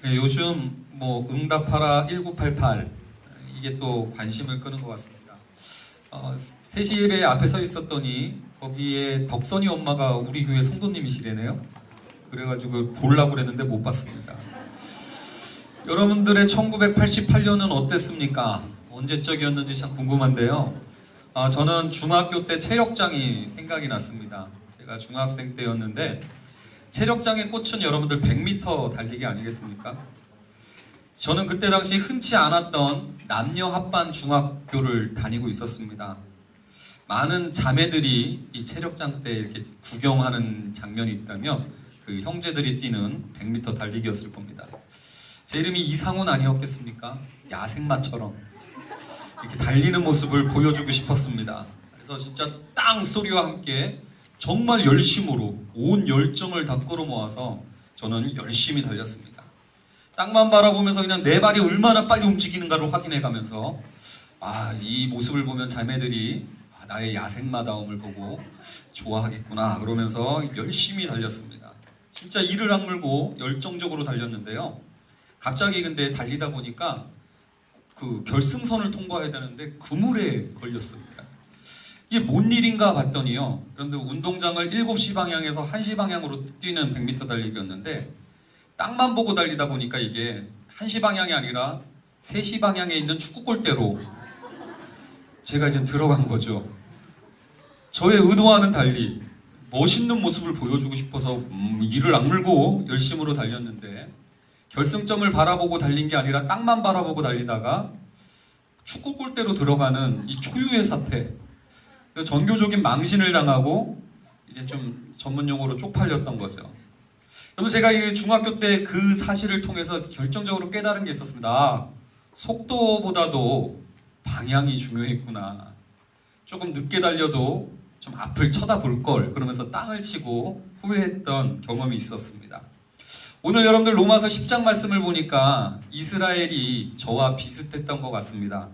네, 요즘 뭐 응답하라 1988 이게 또 관심을 끄는 것 같습니다. 3시 예배 앞에 서 있었더니 거기에 덕선이 엄마가 우리 교회 성도님이시래네요. 그래가지고 보려고 그랬는데 못 봤습니다. 여러분들의 1988년은 어땠습니까? 언제적이었는지 참 궁금한데요. 저는 중학교 때 체력장이 생각이 났습니다. 제가 중학생 때였는데 체력장의 꽃은 여러분들 100m 달리기 아니겠습니까? 저는 그때 당시 흔치 않았던 남녀 합반 중학교를 다니고 있었습니다. 많은 자매들이 이 체력장 때 이렇게 구경하는 장면이 있다면 그 형제들이 뛰는 100m 달리기였을 겁니다. 제 이름이 이상훈 아니었겠습니까? 야생마처럼 이렇게 달리는 모습을 보여주고 싶었습니다. 그래서 진짜 땅 소리와 함께 정말 열심으로 온 열정을 다 끌어모아서 저는 열심히 달렸습니다. 땅만 바라보면서 그냥 내 발이 얼마나 빨리 움직이는가를 확인해가면서 이 모습을 보면 자매들이 나의 야생마다움을 보고 좋아하겠구나 그러면서 열심히 달렸습니다. 진짜 이를 악물고 열정적으로 달렸는데요. 갑자기 근데 달리다 보니까 그 결승선을 통과해야 되는데 그물에 걸렸습니다. 이게 뭔 일인가 봤더니요. 그런데 운동장을 7시 방향에서 1시 방향으로 뛰는 100m 달리기였는데 땅만 보고 달리다 보니까 이게 1시 방향이 아니라 3시 방향에 있는 축구골대로 제가 이제 들어간 거죠. 저의 의도와는 달리 멋있는 모습을 보여주고 싶어서 이를 악물고 열심으로 달렸는데 결승점을 바라보고 달린 게 아니라 땅만 바라보고 달리다가 축구골대로 들어가는 이 초유의 사태, 전교적인 망신을 당하고 이제 좀 전문용어로 쪽팔렸던 거죠. 그래서 제가 이 중학교 때 그 사실을 통해서 결정적으로 깨달은 게 있었습니다. 속도보다도 방향이 중요했구나. 조금 늦게 달려도 좀 앞을 쳐다볼 걸 그러면서 땅을 치고 후회했던 경험이 있었습니다. 오늘 여러분들 로마서 10장 말씀을 보니까 이스라엘이 저와 비슷했던 것 같습니다.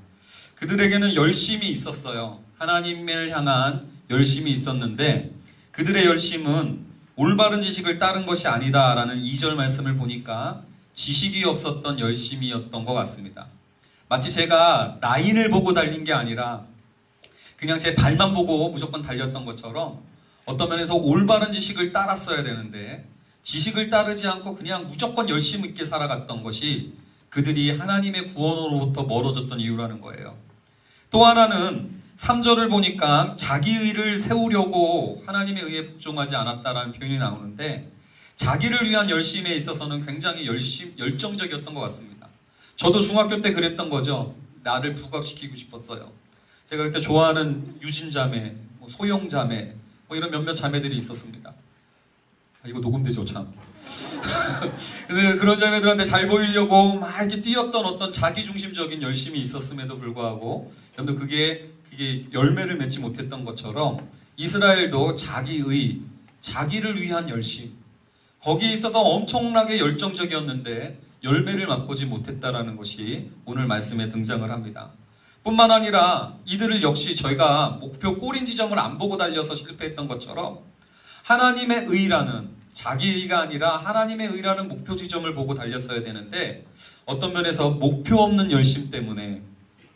그들에게는 열심이 있었어요. 하나님을 향한 열심이 있었는데 그들의 열심은 올바른 지식을 따른 것이 아니다라는 2절 말씀을 보니까 지식이 없었던 열심이었던 것 같습니다. 마치 제가 라인을 보고 달린 게 아니라 그냥 제 발만 보고 무조건 달렸던 것처럼 어떤 면에서 올바른 지식을 따랐어야 되는데 지식을 따르지 않고 그냥 무조건 열심 있게 살아갔던 것이 그들이 하나님의 구원으로부터 멀어졌던 이유라는 거예요. 또 하나는 3절을 보니까 자기의를 세우려고 하나님의 의에 복종하지 않았다라는 표현이 나오는데 자기를 위한 열심에 있어서는 굉장히 열정적이었던 것 같습니다. 저도 중학교 때 그랬던 거죠. 나를 부각시키고 싶었어요. 제가 그때 좋아하는 유진자매, 소영자매 이런 몇몇 자매들이 있었습니다. 이거 녹음되죠 참. 근데 그런 자매들한테 잘 보이려고 막 이렇게 뛰었던 어떤 자기중심적인 열심이 있었음에도 불구하고 여러분들 그게 열매를 맺지 못했던 것처럼 이스라엘도 자기의, 자기를 위한 열심 거기에 있어서 엄청나게 열정적이었는데 열매를 맛보지 못했다라는 것이 오늘 말씀에 등장을 합니다. 뿐만 아니라 이들을 역시 저희가 목표 골인 지점을 안 보고 달려서 실패했던 것처럼 하나님의 의라는 자기의가 아니라 하나님의 의라는 목표 지점을 보고 달렸어야 되는데 어떤 면에서 목표 없는 열심 때문에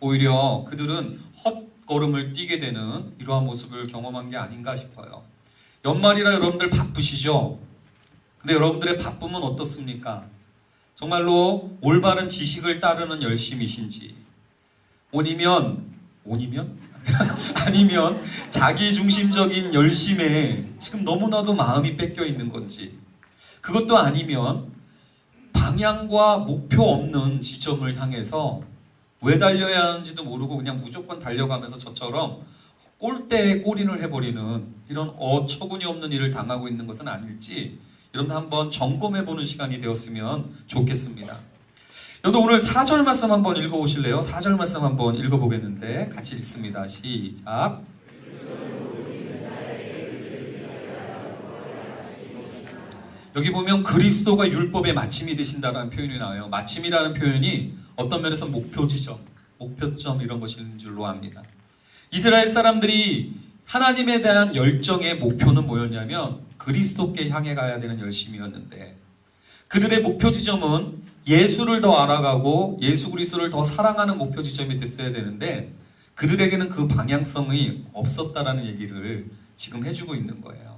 오히려 그들은 헛걸음을 뛰게 되는 이러한 모습을 경험한 게 아닌가 싶어요. 연말이라 여러분들 바쁘시죠? 근데 여러분들의 바쁨은 어떻습니까? 정말로 올바른 지식을 따르는 열심이신지 아니면 자기중심적인 열심에 지금 너무나도 마음이 뺏겨 있는 건지 그것도 아니면 방향과 목표 없는 지점을 향해서 왜 달려야 하는지도 모르고 그냥 무조건 달려가면서 저처럼 골대에 골인을 해버리는 이런 어처구니 없는 일을 당하고 있는 것은 아닐지 여러분 한번 점검해보는 시간이 되었으면 좋겠습니다. 여러분 오늘 4절 말씀 한번 읽어보실래요? 4절 말씀 한번 읽어보겠는데 같이 읽습니다. 시작. 여기 보면 그리스도가 율법의 마침이 되신다는 표현이 나와요. 마침이라는 표현이 어떤 면에서 목표 지점, 목표점 이런 것인 줄로 압니다. 이스라엘 사람들이 하나님에 대한 열정의 목표는 뭐였냐면 그리스도께 향해 가야 되는 열심이었는데 그들의 목표 지점은 예수를 더 알아가고 예수 그리스도를 더 사랑하는 목표 지점이 됐어야 되는데 그들에게는 그 방향성이 없었다라는 얘기를 지금 해주고 있는 거예요.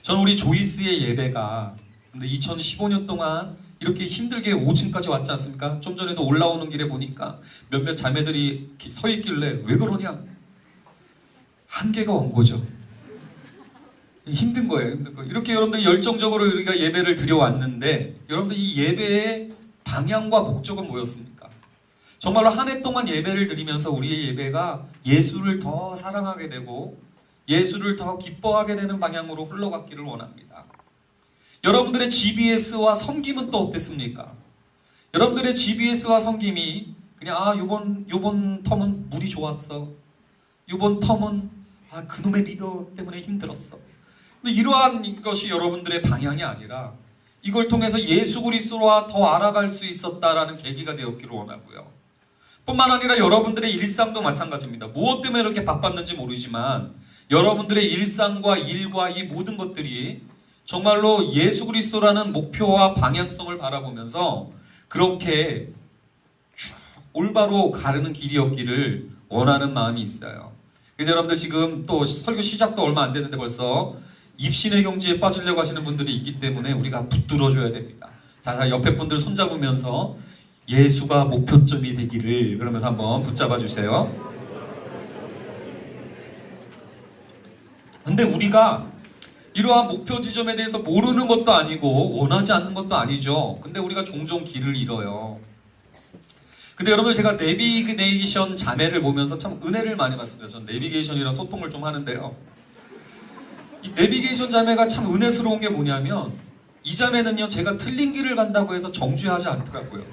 저는 우리 조이스의 예배가 근데 2015년 동안 이렇게 힘들게 5층까지 왔지 않습니까? 좀 전에도 올라오는 길에 보니까 몇몇 자매들이 서 있길래 왜 그러냐? 한계가 온 거죠. 힘든 거예요. 힘든 거. 이렇게 여러분들 열정적으로 우리가 예배를 드려왔는데 여러분들 이 예배의 방향과 목적은 뭐였습니까? 정말로 한 해 동안 예배를 드리면서 우리의 예배가 예수를 더 사랑하게 되고 예수를 더 기뻐하게 되는 방향으로 흘러갔기를 원합니다. 여러분들의 GBS와 섬김은 또 어땠습니까? 여러분들의 GBS와 섬김이 그냥 요번 텀은 물이 좋았어. 요번 텀은 그놈의 리더 때문에 힘들었어. 근데 이러한 것이 여러분들의 방향이 아니라 이걸 통해서 예수 그리스도와 더 알아갈 수 있었다라는 계기가 되었기를 원하고요. 뿐만 아니라 여러분들의 일상도 마찬가지입니다. 무엇 때문에 이렇게 바빴는지 모르지만 여러분들의 일상과 일과 이 모든 것들이 정말로 예수 그리스도라는 목표와 방향성을 바라보면서 그렇게 쭉 올바로 가르는 길이었기를 원하는 마음이 있어요. 그래서 여러분들 지금 또 설교 시작도 얼마 안 됐는데 벌써 입신의 경지에 빠지려고 하시는 분들이 있기 때문에 우리가 붙들어줘야 됩니다. 자, 옆에 분들 손잡으면서 예수가 목표점이 되기를 그러면서 한번 붙잡아 주세요. 근데 우리가 이러한 목표 지점에 대해서 모르는 것도 아니고 원하지 않는 것도 아니죠. 근데 우리가 종종 길을 잃어요. 근데 여러분 제가 내비게이션 자매를 보면서 참 은혜를 많이 받습니다. 전 내비게이션이랑 소통을 좀 하는데요. 이 내비게이션 자매가 참 은혜스러운 게 뭐냐면 이 자매는요 제가 틀린 길을 간다고 해서 정죄하지 않더라고요.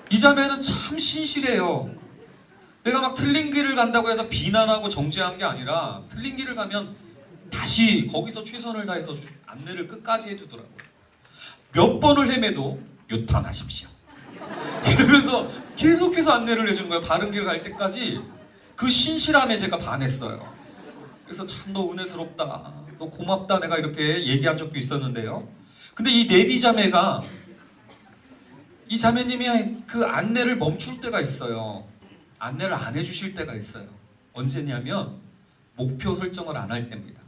이 자매는 참 신실해요. 내가 막 틀린 길을 간다고 해서 비난하고 정죄한 게 아니라 틀린 길을 가면 다시 거기서 최선을 다해서 안내를 끝까지 해주더라고요. 몇 번을 헤매도 유턴하십시오. 이러면서 계속해서 안내를 해주는 거예요. 바른 길 갈 때까지. 그 신실함에 제가 반했어요. 그래서 참 너 은혜스럽다. 너 고맙다. 내가 이렇게 얘기한 적도 있었는데요. 근데 이 네비 자매가 이 자매님이 그 안내를 멈출 때가 있어요. 안내를 안 해주실 때가 있어요. 언제냐면 목표 설정을 안 할 때입니다.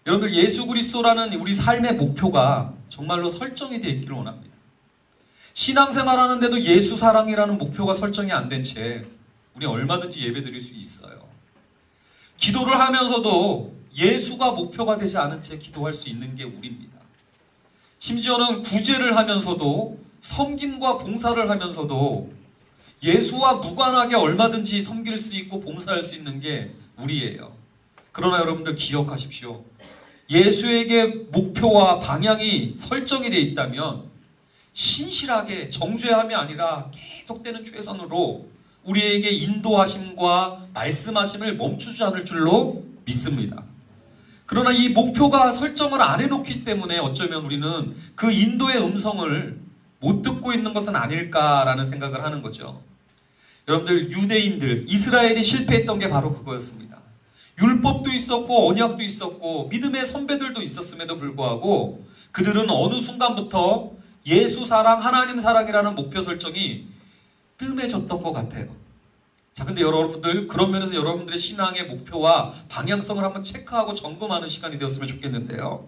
여러분들 예수 그리스도라는 우리 삶의 목표가 정말로 설정이 되어 있기를 원합니다. 신앙생활 하는데도 예수 사랑이라는 목표가 설정이 안 된 채 우리 얼마든지 예배 드릴 수 있어요. 기도를 하면서도 예수가 목표가 되지 않은 채 기도할 수 있는 게 우리입니다. 심지어는 구제를 하면서도 섬김과 봉사를 하면서도 예수와 무관하게 얼마든지 섬길 수 있고 봉사할 수 있는 게 우리예요. 그러나 여러분들 기억하십시오. 예수에게 목표와 방향이 설정이 되어 있다면 신실하게 정죄함이 아니라 계속되는 최선으로 우리에게 인도하심과 말씀하심을 멈추지 않을 줄로 믿습니다. 그러나 이 목표가 설정을 안 해놓기 때문에 어쩌면 우리는 그 인도의 음성을 못 듣고 있는 것은 아닐까라는 생각을 하는 거죠. 여러분들 유대인들, 이스라엘이 실패했던 게 바로 그거였습니다. 율법도 있었고 언약도 있었고 믿음의 선배들도 있었음에도 불구하고 그들은 어느 순간부터 예수 사랑, 하나님 사랑이라는 목표 설정이 뜸해졌던 것 같아요. 자, 근데 여러분들 그런 면에서 여러분들의 신앙의 목표와 방향성을 한번 체크하고 점검하는 시간이 되었으면 좋겠는데요.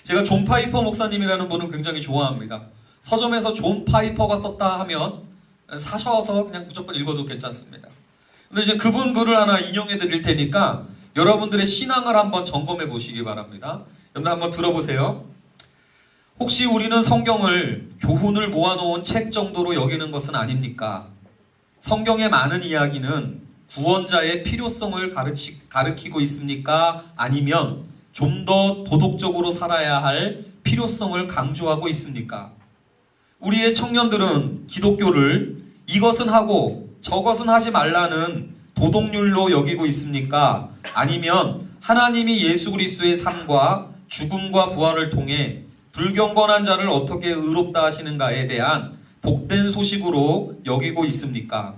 제가 존 파이퍼 목사님이라는 분을 굉장히 좋아합니다. 서점에서 존 파이퍼가 썼다 하면 사셔서 그냥 무조건 읽어도 괜찮습니다. 근데 이제 그분 글을 하나 인용해 드릴 테니까 여러분들의 신앙을 한번 점검해 보시기 바랍니다. 여러분 한번 들어보세요. 혹시 우리는 성경을 교훈을 모아놓은 책 정도로 여기는 것은 아닙니까? 성경의 많은 이야기는 구원자의 필요성을 가르치고 있습니까? 아니면 좀 더 도덕적으로 살아야 할 필요성을 강조하고 있습니까? 우리의 청년들은 기독교를 이것은 하고 저것은 하지 말라는 도덕률로 여기고 있습니까? 아니면 하나님이 예수 그리스도의 삶과 죽음과 부활을 통해 불경건한 자를 어떻게 의롭다 하시는가에 대한 복된 소식으로 여기고 있습니까?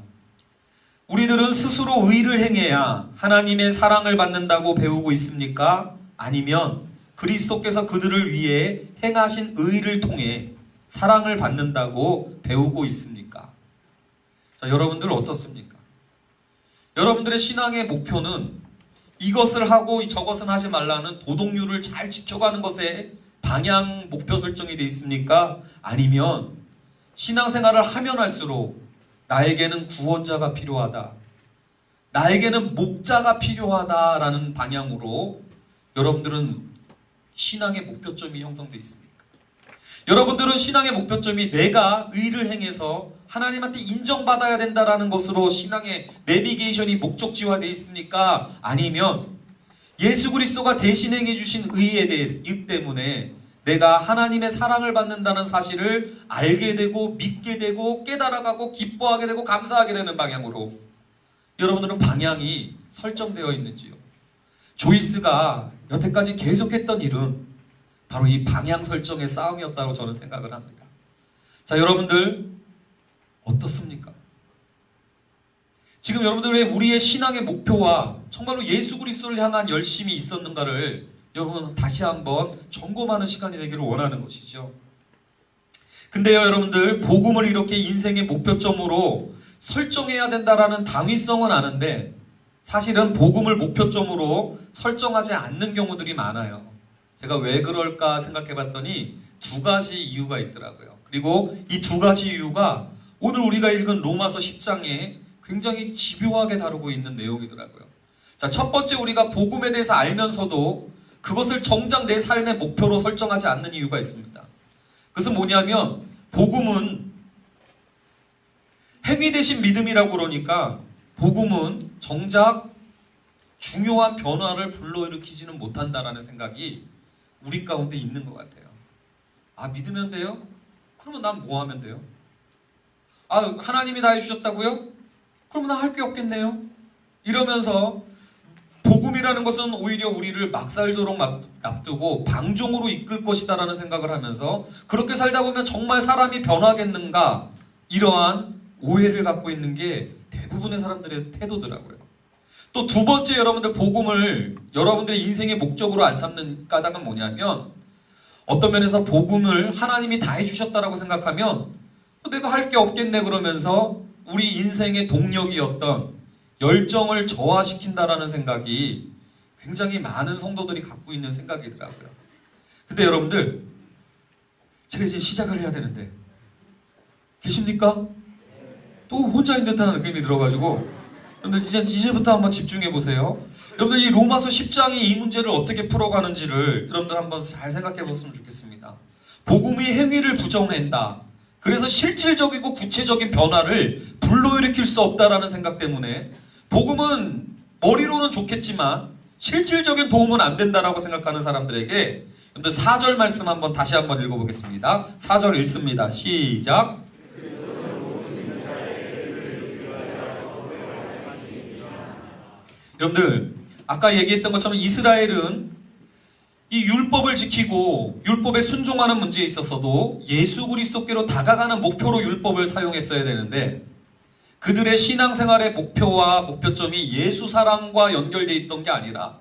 우리들은 스스로 의를 행해야 하나님의 사랑을 받는다고 배우고 있습니까? 아니면 그리스도께서 그들을 위해 행하신 의를 통해 사랑을 받는다고 배우고 있습니까? 자, 여러분들 어떻습니까? 여러분들의 신앙의 목표는 이것을 하고 저것은 하지 말라는 도덕률을 잘 지켜가는 것에 방향 목표 설정이 되어 있습니까? 아니면 신앙생활을 하면 할수록 나에게는 구원자가 필요하다, 나에게는 목자가 필요하다라는 방향으로 여러분들은 신앙의 목표점이 형성되어 있습니까? 여러분들은 신앙의 목표점이 내가 의를 행해서 하나님한테 인정받아야 된다라는 것으로 신앙의 내비게이션이 목적지화되어 있습니까? 아니면 예수 그리스도가 대신 행해 주신 의에 대해서 이 때문에 내가 하나님의 사랑을 받는다는 사실을 알게 되고 믿게 되고 깨달아가고 기뻐하게 되고 감사하게 되는 방향으로 여러분들은 방향이 설정되어 있는지요? 조이스가 여태까지 계속했던 일은 바로 이 방향 설정의 싸움이었다고 저는 생각을 합니다. 자, 여러분들 어떻습니까? 지금 여러분들의 우리의 신앙의 목표와 정말로 예수 그리스도를 향한 열심이 있었는가를 여러분 다시 한번 점검하는 시간이 되기를 원하는 것이죠. 근데요, 여러분들 복음을 이렇게 인생의 목표점으로 설정해야 된다라는 당위성은 아는데 사실은 복음을 목표점으로 설정하지 않는 경우들이 많아요. 제가 왜 그럴까 생각해 봤더니 두 가지 이유가 있더라고요. 그리고 이 두 가지 이유가 오늘 우리가 읽은 로마서 10장에 굉장히 집요하게 다루고 있는 내용이더라고요. 자, 첫 번째 우리가 복음에 대해서 알면서도 그것을 정작 내 삶의 목표로 설정하지 않는 이유가 있습니다. 그것은 뭐냐면 복음은 행위 대신 믿음이라고 그러니까 복음은 정작 중요한 변화를 불러일으키지는 못한다라는 생각이 우리 가운데 있는 것 같아요. 아, 믿으면 돼요? 그러면 난 뭐 하면 돼요? 아, 하나님이 다 해주셨다고요? 그러면 난 할 게 없겠네요? 이러면서 복음이라는 것은 오히려 우리를 막살도록 납두고 방종으로 이끌 것이다라는 생각을 하면서 그렇게 살다 보면 정말 사람이 변하겠는가? 이러한 오해를 갖고 있는 게 대부분의 사람들의 태도더라고요. 또 두 번째 여러분들 복음을 여러분들의 인생의 목적으로 안 삼는 까닭은 뭐냐면 어떤 면에서 복음을 하나님이 다 해주셨다라고 생각하면 내가 할 게 없겠네 그러면서 우리 인생의 동력이었던 열정을 저하시킨다라는 생각이 굉장히 많은 성도들이 갖고 있는 생각이더라고요. 근데 여러분들 제가 이제 시작을 해야 되는데 계십니까? 또 혼자 있는 듯한 느낌이 들어가지고 여러분들 이제부터 한번 집중해 보세요. 여러분들 이 로마서 10장이 이 문제를 어떻게 풀어가는지를 여러분들 한번 잘 생각해 보셨으면 좋겠습니다. 복음이 행위를 부정한다. 그래서 실질적이고 구체적인 변화를 불러일으킬 수 없다라는 생각 때문에 복음은 머리로는 좋겠지만 실질적인 도움은 안 된다라고 생각하는 사람들에게 여러분들 4절 말씀 한번 다시 한번 읽어보겠습니다. 4절 읽습니다. 시작. 여러분들 아까 얘기했던 것처럼 이스라엘은 이 율법을 지키고 율법에 순종하는 문제에 있어서도 예수 그리스도께로 다가가는 목표로 율법을 사용했어야 되는데 그들의 신앙생활의 목표와 목표점이 예수 사랑과 연결되어 있던 게 아니라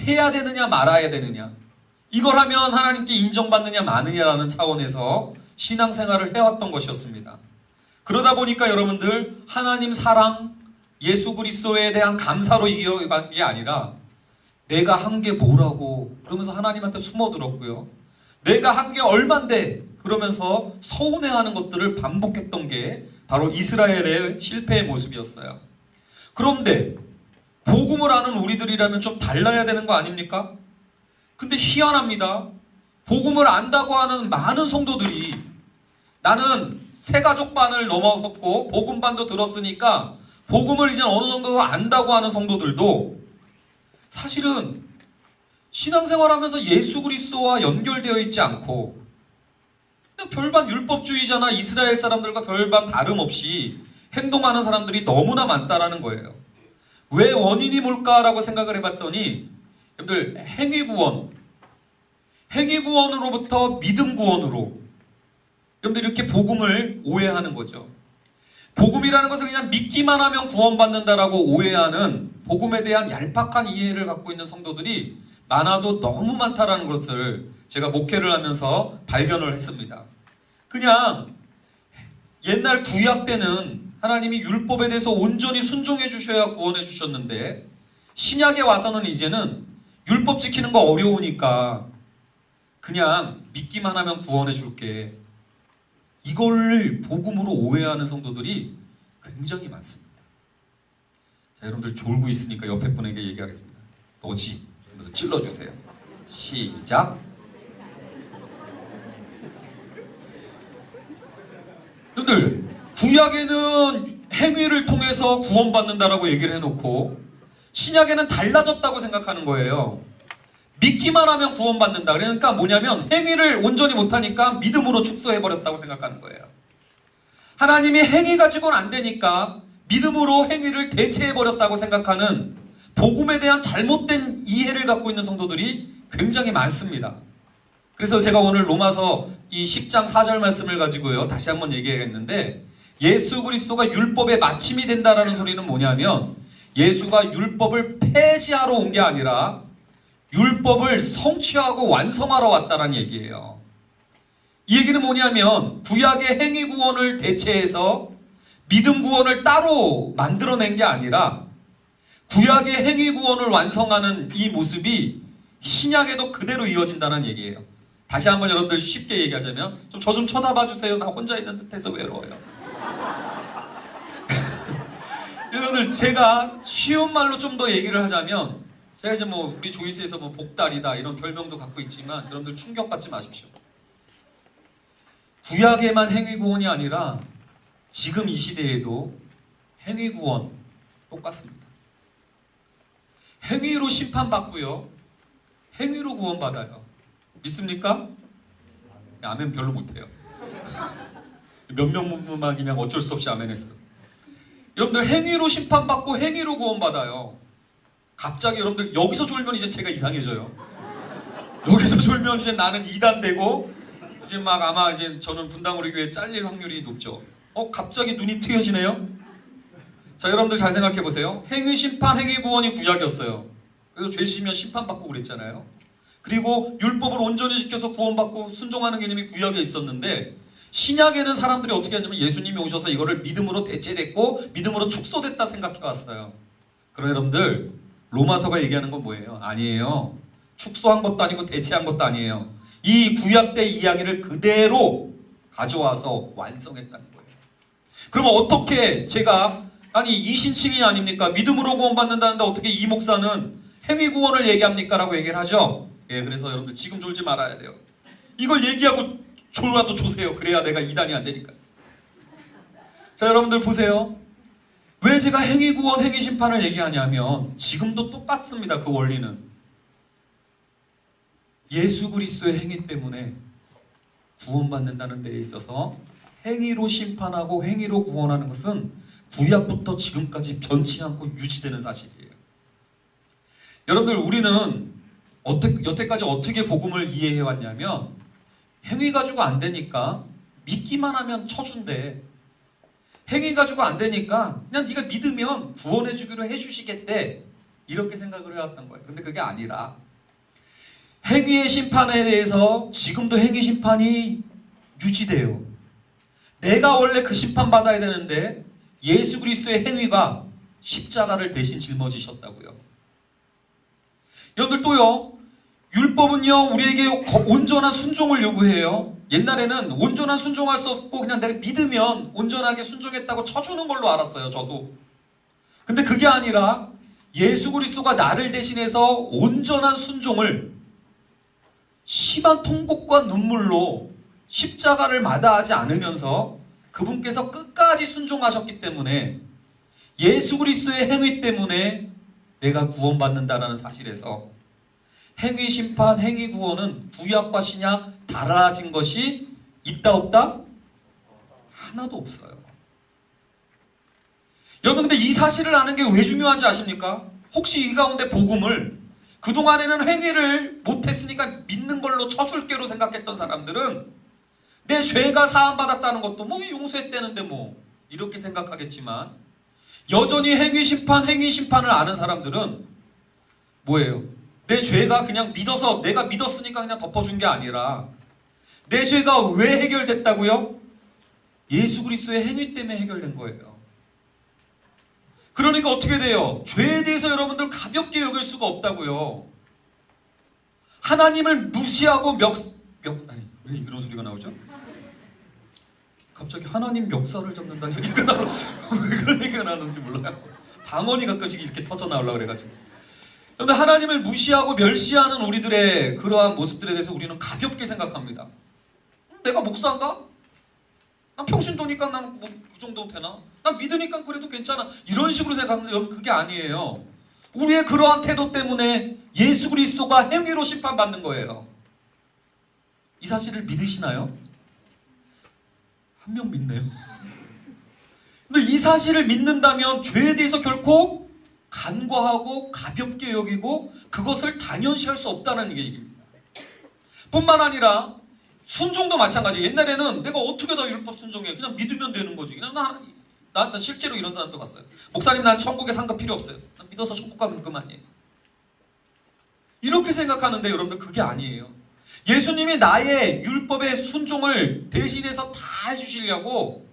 해야 되느냐 말아야 되느냐 이걸 하면 하나님께 인정받느냐 마느냐라는 차원에서 신앙생활을 해왔던 것이었습니다. 그러다 보니까 여러분들 하나님 사랑 예수 그리스도에 대한 감사로 이어간 게 아니라 내가 한 게 뭐라고 그러면서 하나님한테 숨어들었고요. 내가 한 게 얼만데 그러면서 서운해하는 것들을 반복했던 게 바로 이스라엘의 실패의 모습이었어요. 그런데 복음을 아는 우리들이라면 좀 달라야 되는 거 아닙니까? 근데 희한합니다. 복음을 안다고 하는 많은 성도들이 나는 새가족반을 넘어섰고 복음반도 들었으니까 복음을 이제 어느 정도 안다고 하는 성도들도 사실은 신앙생활하면서 예수 그리스도와 연결되어 있지 않고 그냥 별반 율법주의자나 이스라엘 사람들과 별반 다름없이 행동하는 사람들이 너무나 많다라는 거예요. 왜 원인이 뭘까라고 생각을 해봤더니 여러분들 행위구원으로부터 믿음구원으로 여러분들 이렇게 복음을 오해하는 거죠. 복음이라는 것을 그냥 믿기만 하면 구원받는다라고 오해하는 복음에 대한 얄팍한 이해를 갖고 있는 성도들이 많아도 너무 많다라는 것을 제가 목회를 하면서 발견을 했습니다. 그냥 옛날 구약 때는 하나님이 율법에 대해서 온전히 순종해 주셔야 구원해 주셨는데, 신약에 와서는 이제는 율법 지키는 거 어려우니까 그냥 믿기만 하면 구원해 줄게, 이걸 복음으로 오해하는 성도들이 굉장히 많습니다. 자, 여러분들 졸고 있으니까 옆에 분에게 얘기하겠습니다. 너지? 그래서 찔러주세요. 시작. 여러분들, 구약에는 행위를 통해서 구원받는다라고 얘기를 해놓고 신약에는 달라졌다고 생각하는 거예요. 믿기만 하면 구원받는다. 그러니까 뭐냐면 행위를 온전히 못하니까 믿음으로 축소해버렸다고 생각하는 거예요. 하나님이 행위 가지고는 안 되니까 믿음으로 행위를 대체해버렸다고 생각하는 복음에 대한 잘못된 이해를 갖고 있는 성도들이 굉장히 많습니다. 그래서 제가 오늘 로마서 이 10장 4절 말씀을 가지고요, 다시 한번 얘기하겠는데, 예수 그리스도가 율법의 마침이 된다라는 소리는 뭐냐면, 예수가 율법을 폐지하러 온 게 아니라 율법을 성취하고 완성하러 왔다는 얘기예요. 이 얘기는 뭐냐면 구약의 행위 구원을 대체해서 믿음 구원을 따로 만들어낸 게 아니라 구약의 행위 구원을 완성하는 이 모습이 신약에도 그대로 이어진다는 얘기예요. 다시 한번 여러분들 쉽게 얘기하자면, 저 좀 쳐다봐 주세요. 나 혼자 있는 듯해서 외로워요. 여러분들, 제가 쉬운 말로 좀 더 얘기를 하자면, 제가 이제 우리 조이스에서 복달이다 이런 별명도 갖고 있지만, 여러분들 충격받지 마십시오. 구약에만 행위 구원이 아니라 지금 이 시대에도 행위 구원 똑같습니다. 행위로 심판받고요, 행위로 구원받아요. 믿습니까? 아멘 별로 못해요. 몇 명만 그냥 어쩔 수 없이 아멘 했어. 여러분들, 행위로 심판받고 행위로 구원받아요. 갑자기 여러분들 여기서 졸면 이제 제가 이상해져요. 여기서 졸면 이제 나는 이단되고 이제 아마 이제 저는 분당우리 교회 잘릴 확률이 높죠. 갑자기 눈이 트여지네요. 자, 여러분들 잘 생각해 보세요. 행위 심판, 행위 구원이 구약이었어요. 그래서 죄 지으면 심판받고 그랬잖아요. 그리고 율법을 온전히 지켜서 구원받고 순종하는 개념이 구약에 있었는데, 신약에는 사람들이 어떻게 하냐면 예수님이 오셔서 이거를 믿음으로 대체됐고 믿음으로 축소됐다 생각해 왔어요. 그럼 여러분들, 로마서가 얘기하는 건 뭐예요? 아니에요. 축소한 것도 아니고 대체한 것도 아니에요. 이 구약 때 이야기를 그대로 가져와서 완성했다는 거예요. 그러면 어떻게 제가, 이신칭이 아닙니까? 믿음으로 구원받는다는데 어떻게 이 목사는 행위 구원을 얘기합니까? 라고 얘기를 하죠. 예, 그래서 여러분들 지금 졸지 말아야 돼요. 이걸 얘기하고 졸아도 조세요. 그래야 내가 이단이 안 되니까. 자, 여러분들 보세요. 왜 제가 행위 구원, 행위 심판을 얘기하냐면 지금도 똑같습니다. 그 원리는. 예수 그리스도의 행위 때문에 구원받는다는 데에 있어서 행위로 심판하고 행위로 구원하는 것은 구약부터 지금까지 변치 않고 유지되는 사실이에요. 여러분들, 우리는 여태까지 어떻게 복음을 이해해 왔냐면, 행위 가지고 안 되니까 믿기만 하면 쳐준대. 행위 가지고 안 되니까 그냥 네가 믿으면 구원해 주기로 해주시겠대. 이렇게 생각을 해왔던 거예요. 근데 그게 아니라 행위의 심판에 대해서 지금도 행위 심판이 유지돼요. 내가 원래 그 심판 받아야 되는데 예수 그리스도의 행위가 십자가를 대신 짊어지셨다고요. 여러분들, 또요, 율법은요 우리에게 온전한 순종을 요구해요. 옛날에는 온전한 순종할 수 없고 그냥 내가 믿으면 온전하게 순종했다고 쳐주는 걸로 알았어요, 저도. 근데 그게 아니라 예수 그리스도가 나를 대신해서 온전한 순종을 심한 통곡과 눈물로 십자가를 마다하지 않으면서 그분께서 끝까지 순종하셨기 때문에, 예수 그리스도의 행위 때문에 내가 구원받는다는 사실에서 행위 심판, 행위 구원은 구약과 신약 달라진 것이 있다 없다? 하나도 없어요. 여러분, 근데 이 사실을 아는 게 왜 중요한지 아십니까? 혹시 이 가운데 복음을 그동안에는 행위를 못했으니까 믿는 걸로 쳐줄게로 생각했던 사람들은 내 죄가 사함받았다는 것도 용서했다는데 이렇게 생각하겠지만, 여전히 행위 심판을 아는 사람들은 뭐예요? 내 죄가 그냥 믿어서 내가 믿었으니까 그냥 덮어준 게 아니라 내 죄가 왜 해결됐다고요? 예수 그리스도의 행위 때문에 해결된 거예요. 그러니까 어떻게 돼요? 죄에 대해서 여러분들 가볍게 여길 수가 없다고요. 하나님을 무시하고 아니 왜 이런 소리가 나오죠? 갑자기 하나님 멱살을 잡는다는 얘기가 왜 그런 얘기가 나오는지 몰라요. 방언이 가끔씩 이렇게 터져 나오려고 그래가지고. 그런데 하나님을 무시하고 멸시하는 우리들의 그러한 모습들에 대해서 우리는 가볍게 생각합니다. 내가 목사인가? 난 평신도니까 난 뭐 그 정도 되나? 난 믿으니까 그래도 괜찮아. 이런 식으로 생각하는데 여러분 그게 아니에요. 우리의 그러한 태도 때문에 예수 그리스도가 행위로 심판받는 거예요. 이 사실을 믿으시나요? 한 명 믿네요. 근데 이 사실을 믿는다면 죄에 대해서 결코 간과하고 가볍게 여기고 그것을 당연시할 수 없다는 얘기입니다. 뿐만 아니라 순종도 마찬가지예요. 옛날에는 내가 어떻게 다 율법 순종해? 그냥 믿으면 되는 거지. 그냥 나 실제로 이런 사람도 봤어요. 목사님 난 천국에 상급 필요 없어요. 난 믿어서 천국 가면 그만이에요. 이렇게 생각하는데 여러분들 그게 아니에요. 예수님이 나의 율법의 순종을 대신해서 다 해주시려고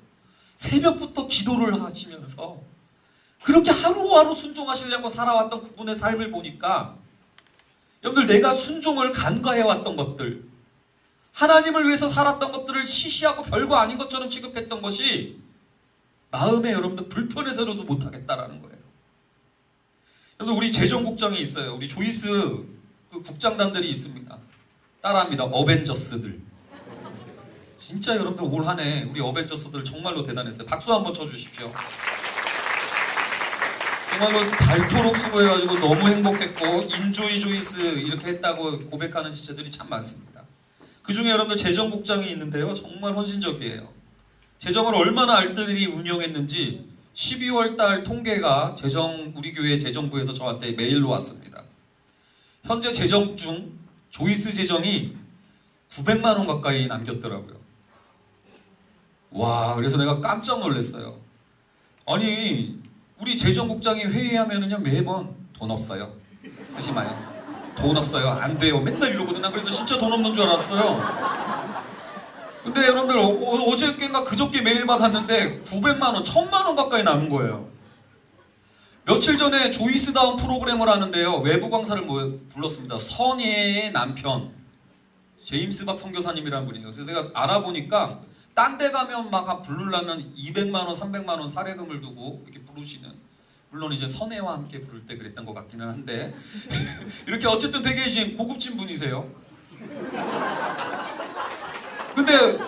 새벽부터 기도를 하시면서 그렇게 하루하루 순종하시려고 살아왔던 그분의 삶을 보니까 여러분들 내가 순종을 간과해왔던 것들 하나님을 위해서 살았던 것들을 시시하고 별거 아닌 것처럼 취급했던 것이 마음에 여러분들 불편해서라도 못하겠다라는 거예요. 여러분들 우리 재정국장이 있어요. 우리 조이스 그 국장단들이 있습니다. 따라합니다. 어벤져스들. 진짜 여러분들 올 한 해 우리 어벤져스들 정말로 대단했어요. 박수 한번 쳐주십시오. 정말로 닳도록 수고해가지고 너무 행복했고 인조이 조이스 이렇게 했다고 고백하는 지체들이 참 많습니다. 그 중에 여러분들 재정국장이 있는데요. 정말 헌신적이에요. 재정을 얼마나 알뜰히 운영했는지 12월 달 통계가 우리 교회 재정부에서 저한테 메일로 왔습니다. 현재 재정 중 조이스 재정이 900만 원 가까이 남겼더라고요. 와, 그래서 내가 깜짝 놀랐어요. 아니, 우리 재정국장이 회의하면은요 매번 돈 없어요. 쓰지 마요. 돈 없어요. 안 돼요. 맨날 이러거든. 난 그래서 진짜 돈 없는 줄 알았어요. 근데 여러분들 어저께인가 그저께 메일 받았는데 900만 원, 1000만 원 가까이 남은 거예요. 며칠 전에 조이스다운 프로그램을 하는데요. 외부 강사를 불렀습니다. 선예의 남편 제임스 박 선교사님이라는 분이에요. 그래서 내가 알아보니까 딴 데 가면 막 부르려면 200만 원, 300만 원 사례금을 두고 이렇게 부르시는, 물론 이제 선혜와 함께 부를 때 그랬던 것 같기는 한데 이렇게 어쨌든 되게 이제 고급진 분이세요. 근데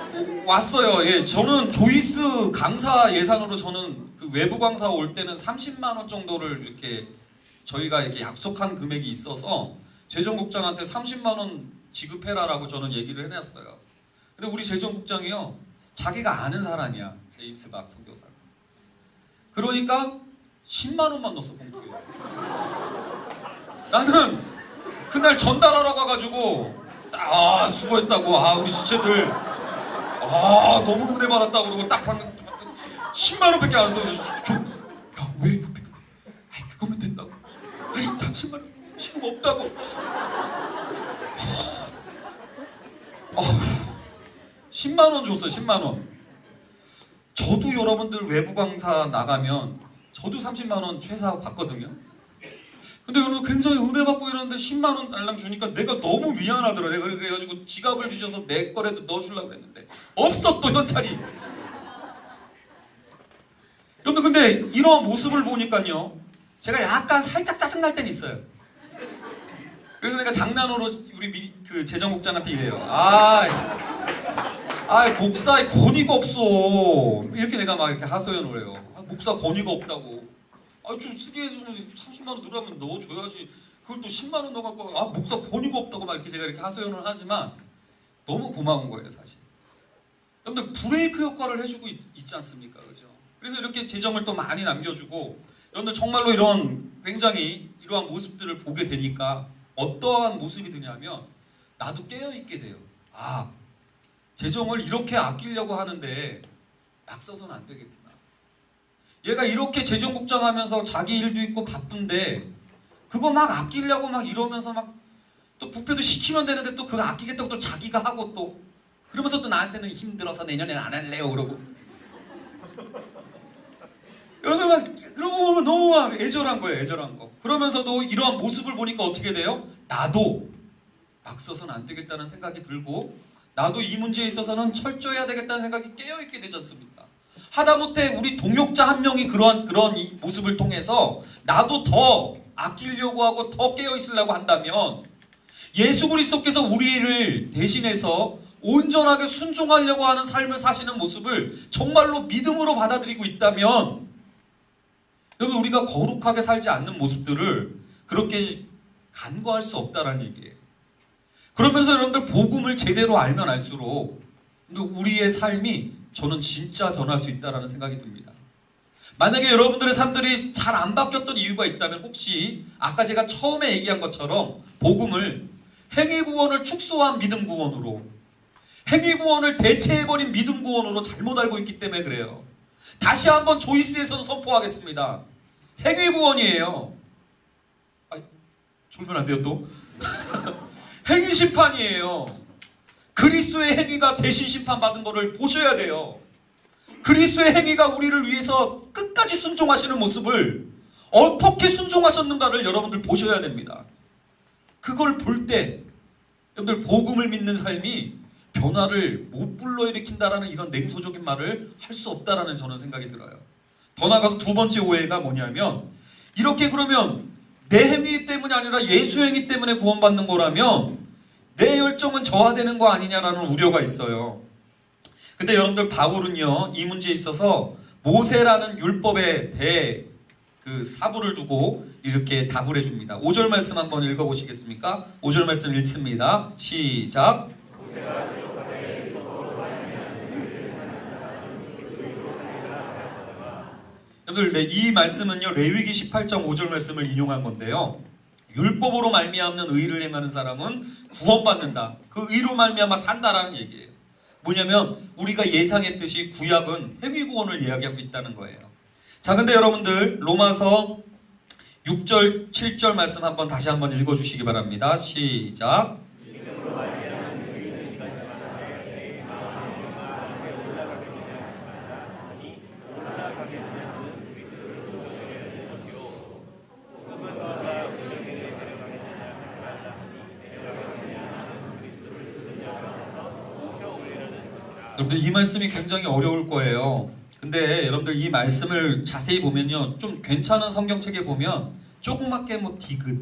왔어요. 예, 저는 조이스 강사 예산으로 저는 그 외부 강사 올 때는 30만 원 정도를 이렇게 저희가 이렇게 약속한 금액이 있어서 재정국장한테 30만 원 지급해라라고 저는 얘기를 해놨어요. 근데 우리 재정국장이요, 자기가 아는 사람이야. 제임스 박 선교사. 그러니까 10만 원만 넣었어, 봉투에. 나는 그날 전달하러 가가지고 수고했다고, 우리 지체들 너무 은혜 받았다고 그러고 딱 봤는데 10만 원밖에 안 써서 야, 왜 600원? 그거면 된다고. 30만 원 지금 없다고. 10만 원 줬어요. 10만 원. 저도 여러분들 외부 강사 나가면 저도 30만 원 최소 받거든요. 근데 여러분 굉장히 은혜 받고 이러는데 10만 원 달랑 주니까 내가 너무 미안하더라고요. 그래가지고 지갑을 주셔서 내 거라도 넣어주려고 그랬는데 없어, 또 현찰이. 여러분 근데 이런 모습을 보니까요, 제가 약간 살짝 짜증날 땐 있어요. 그래서 내가 장난으로 우리 그 재정국장한테 이래요. 목사에 권위가 없어. 이렇게 내가 막 이렇게 하소연을 해요. 목사 권위가 없다고. 좀 쓰게 해주면 30만 원 넣으라면 넣어줘야지. 그걸 또 10만 원 넣어갖고 목사 권위가 없다고 막 이렇게 제가 이렇게 하소연을 하지만 너무 고마운 거예요, 사실. 여러분들 브레이크 효과를 해주고 있지 않습니까, 그죠? 그래서 이렇게 재정을 또 많이 남겨주고, 여러분들 정말로 이런 굉장히 이러한 모습들을 보게 되니까 어떠한 모습이 드냐면 나도 깨어있게 돼요. 재정을 이렇게 아끼려고 하는데 막 써서는 안 되겠구나. 얘가 이렇게 재정국장 하면서 자기 일도 있고 바쁜데 그거 막 아끼려고 막 이러면서 막 또 부패도 시키면 되는데 또 그거 아끼겠다고 또 자기가 하고 또 그러면서 또 나한테는 힘들어서 내년엔 안 할래요 그러고. 여러분 막 그런 거 보면 너무 막 애절한 거예요. 애절한 거. 그러면서도 이러한 모습을 보니까 어떻게 돼요? 나도 막 써서는 안 되겠다는 생각이 들고 나도 이 문제에 있어서는 철저해야 되겠다는 생각이 깨어있게 되지 않습니까? 하다못해 우리 동역자 한 명이 그런 이 모습을 통해서 나도 더 아끼려고 하고 더 깨어있으려고 한다면 예수 그리스도께서 우리를 대신해서 온전하게 순종하려고 하는 삶을 사시는 모습을 정말로 믿음으로 받아들이고 있다면 여러분 우리가 거룩하게 살지 않는 모습들을 그렇게 간과할 수 없다는 얘기예요. 그러면서 여러분들 복음을 제대로 알면 알수록 우리의 삶이 저는 진짜 변할 수 있다는 생각이 듭니다. 만약에 여러분들의 삶들이 잘 안 바뀌었던 이유가 있다면 혹시 아까 제가 처음에 얘기한 것처럼 복음을 행위구원을 축소한 믿음구원으로 행위구원을 대체해버린 믿음구원으로 잘못 알고 있기 때문에 그래요. 다시 한번 조이스에서도 선포하겠습니다. 행위구원이에요. 졸면 안 돼요 또? 행위심판이에요. 그리스도의 행위가 대신 심판받은 것을 보셔야 돼요. 그리스도의 행위가 우리를 위해서 끝까지 순종하시는 모습을 어떻게 순종하셨는가를 여러분들 보셔야 됩니다. 그걸 볼 때 여러분들 복음을 믿는 삶이 변화를 못 불러일으킨다라는 이런 냉소적인 말을 할 수 없다라는 저는 생각이 들어요. 더 나아가서 두 번째 오해가 뭐냐면 이렇게 그러면 내 행위 때문이 아니라 예수 행위 때문에 구원받는 거라면 내 열정은 저하되는 거 아니냐라는 우려가 있어요. 근데 여러분들 바울은요 이 문제에 있어서 모세라는 율법의 사부를 두고 이렇게 답을 해줍니다. 5절 말씀 한번 읽어보시겠습니까? 5절 말씀 읽습니다. 시작. 여러분들 이 말씀은요 레위기 18장 5절 말씀을 인용한 건데요. 율법으로 말미암는 의를 행하는 사람은 구원받는다. 그 의로 말미암아 산다라는 얘기예요. 뭐냐면 우리가 예상했듯이 구약은 행위구원을 이야기하고 있다는 거예요. 자, 근데 여러분들 로마서 6절 7절 말씀 다시 한번 읽어주시기 바랍니다. 시작. 여러분들 이 말씀이 굉장히 어려울 거예요. 근데 여러분들 이 말씀을 자세히 보면요 좀 괜찮은 성경책에 보면 조그맣게 뭐 디귿,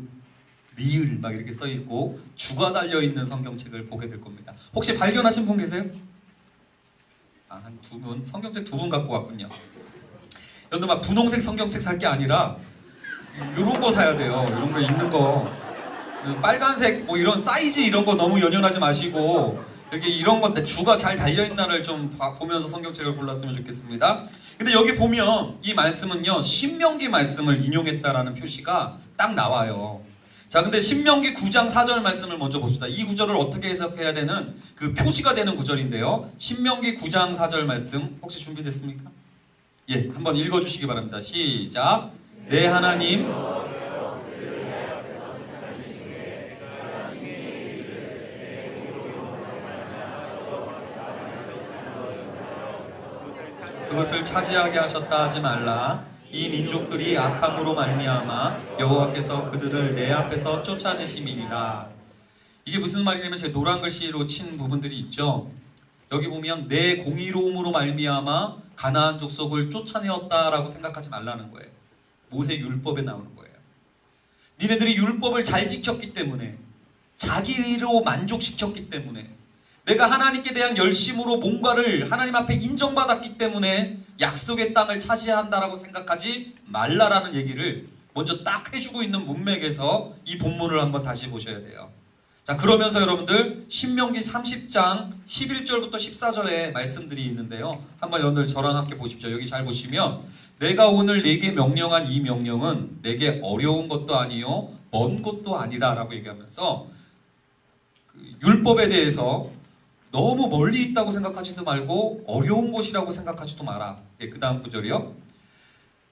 리을 막 이렇게 써있고 주가 달려있는 성경책을 보게 될 겁니다. 혹시 발견하신 분 계세요? 한 두 분, 성경책 두 분 갖고 왔군요. 여러분들 막 분홍색 성경책 살 게 아니라 이런 거 사야 돼요. 이런 거 읽는 거. 빨간색 뭐 이런 사이즈 이런 거 너무 연연하지 마시고 여기 이런 건데 주가 잘 달려있나를 좀 보면서 성경책을 골랐으면 좋겠습니다. 근데 여기 보면 이 말씀은요 신명기 말씀을 인용했다라는 표시가 딱 나와요. 자, 근데 신명기 9장 4절 말씀을 먼저 봅시다. 이 구절을 어떻게 해석해야 되는 그 표시가 되는 구절인데요. 신명기 9장 4절 말씀 혹시 준비됐습니까? 예, 한번 읽어주시기 바랍니다. 시작. 내 하나님 그것을 차지하게 하셨다 하지 말라. 이 민족들이 악함으로 말미암아 여호와께서 그들을 내 앞에서 쫓아내심이니라. 이게 무슨 말이냐면 제 노란 글씨로 친 부분들이 있죠. 여기 보면 내 공의로움으로 말미암아 가나안 족속을 쫓아내었다라고 생각하지 말라는 거예요. 모세 율법에 나오는 거예요. 니네들이 율법을 잘 지켰기 때문에 자기 의로 만족시켰기 때문에 내가 하나님께 대한 열심으로 뭔가를 하나님 앞에 인정받았기 때문에 약속의 땅을 차지한다라고 생각하지 말라라는 얘기를 먼저 딱 해주고 있는 문맥에서 이 본문을 한번 다시 보셔야 돼요. 자, 그러면서 여러분들 신명기 30장 11절부터 14절에 말씀들이 있는데요. 한번 여러분들 저랑 함께 보십시오. 여기 잘 보시면 내가 오늘 내게 명령한 이 명령은 내게 어려운 것도 아니요 먼 것도 아니라 라고 얘기하면서 율법에 대해서 너무 멀리 있다고 생각하지도 말고 어려운 것이라고 생각하지도 마라. 예, 그 다음 구절이요.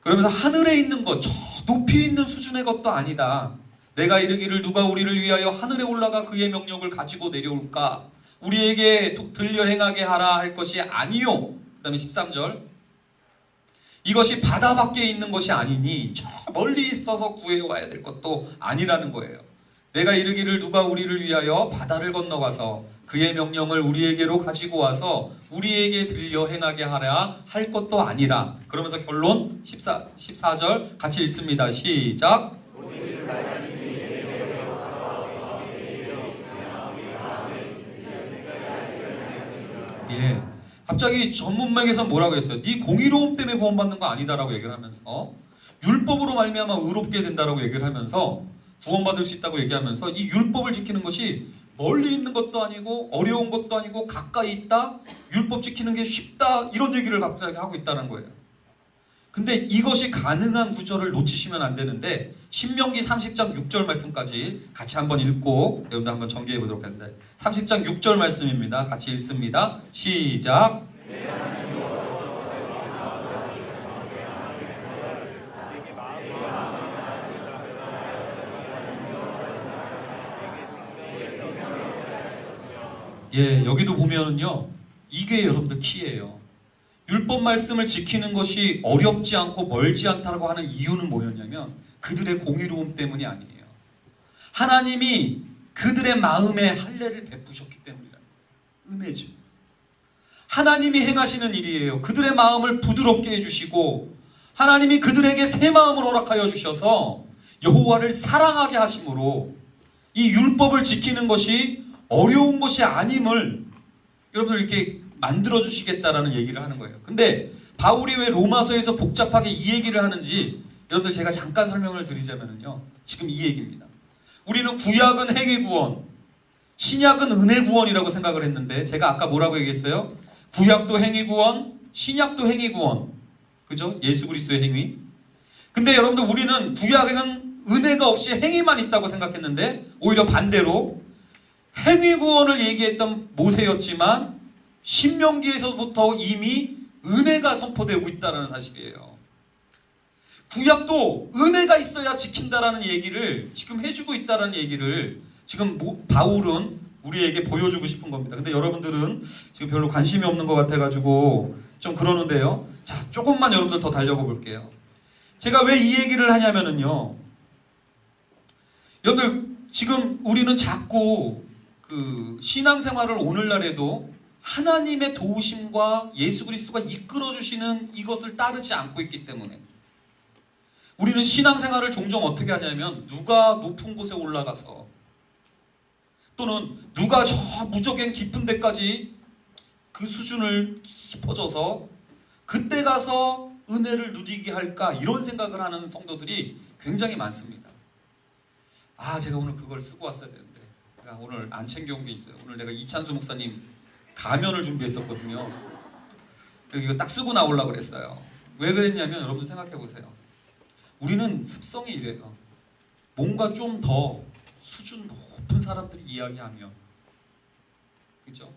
그러면서 하늘에 있는 것, 저 높이 있는 수준의 것도 아니다. 내가 이르기를 누가 우리를 위하여 하늘에 올라가 그의 명령을 가지고 내려올까? 우리에게 들려 행하게 하라 할 것이 아니요. 그 다음에 13절. 이것이 바다 밖에 있는 것이 아니니 저 멀리 있어서 구해와야 될 것도 아니라는 거예요. 내가 이르기를 누가 우리를 위하여 바다를 건너가서 그의 명령을 우리에게로 가지고 와서 우리에게 들려 행하게 하라 할 것도 아니라. 그러면서 결론 14절 같이 읽습니다. 시작. 예. 갑자기 전문맥에서 뭐라고 했어요? 네 공의로움 때문에 구원받는 거 아니다라고 얘기를 하면서 율법으로 말미암아 의롭게 된다라고 얘기를 하면서 구원받을 수 있다고 얘기하면서 이 율법을 지키는 것이 멀리 있는 것도 아니고 어려운 것도 아니고 가까이 있다, 율법 지키는 게 쉽다, 이런 얘기를 갑자기 하고 있다는 거예요. 근데 이것이 가능한 구절을 놓치시면 안 되는데 신명기 30장 6절 말씀까지 같이 한번 읽고 여러분들 한번 전개해 보도록 하겠습니다. 30장 6절 말씀입니다. 같이 읽습니다. 시작. 예, 여기도 보면은요, 이게 여러분들 키예요. 율법 말씀을 지키는 것이 어렵지 않고 멀지 않다고 하는 이유는 뭐였냐면 그들의 공의로움 때문이 아니에요. 하나님이 그들의 마음에 할례를 베푸셨기 때문이라. 은혜죠. 하나님이 행하시는 일이에요. 그들의 마음을 부드럽게 해주시고 하나님이 그들에게 새 마음을 허락하여 주셔서 여호와를 사랑하게 하심으로 이 율법을 지키는 것이 어려운 것이 아님을 여러분들 이렇게 만들어주시겠다라는 얘기를 하는 거예요. 근데 바울이 왜 로마서에서 복잡하게 이 얘기를 하는지 여러분들 제가 잠깐 설명을 드리자면요. 지금 이 얘기입니다. 우리는 구약은 행위 구원, 신약은 은혜 구원이라고 생각을 했는데 제가 아까 뭐라고 얘기했어요? 구약도 행위 구원, 신약도 행위 구원. 그죠? 예수 그리스도의 행위. 근데 여러분들 우리는 구약에는 은혜가 없이 행위만 있다고 생각했는데 오히려 반대로 행위 구원을 얘기했던 모세였지만 신명기에서부터 이미 은혜가 선포되고 있다는 사실이에요. 구약도 은혜가 있어야 지킨다라는 얘기를 지금 해주고 있다는 얘기를 지금 바울은 우리에게 보여주고 싶은 겁니다. 근데 여러분들은 지금 별로 관심이 없는 것 같아가지고 좀 그러는데요. 자, 조금만 여러분들 더 달려가 볼게요. 제가 왜 이 얘기를 하냐면은요. 여러분들 지금 우리는 자꾸 그 신앙생활을 오늘날에도 하나님의 도우심과 예수 그리스도가 이끌어주시는 이것을 따르지 않고 있기 때문에 우리는 신앙생활을 종종 어떻게 하냐면 누가 높은 곳에 올라가서 또는 누가 저 무적행 깊은 데까지 그 수준을 깊어져서 그때 가서 은혜를 누리게 할까 이런 생각을 하는 성도들이 굉장히 많습니다. 아, 제가 오늘 그걸 쓰고 왔어야 되는데 제가 오늘 안 챙겨온 게 있어요. 오늘 내가 이찬수 목사님 가면을 준비했었거든요. 이거 딱 쓰고 나오려고 그랬어요. 왜 그랬냐면 여러분 생각해 보세요. 우리는 습성이 이래요. 뭔가 좀 더 수준 높은 사람들이 이야기하면, 그죠?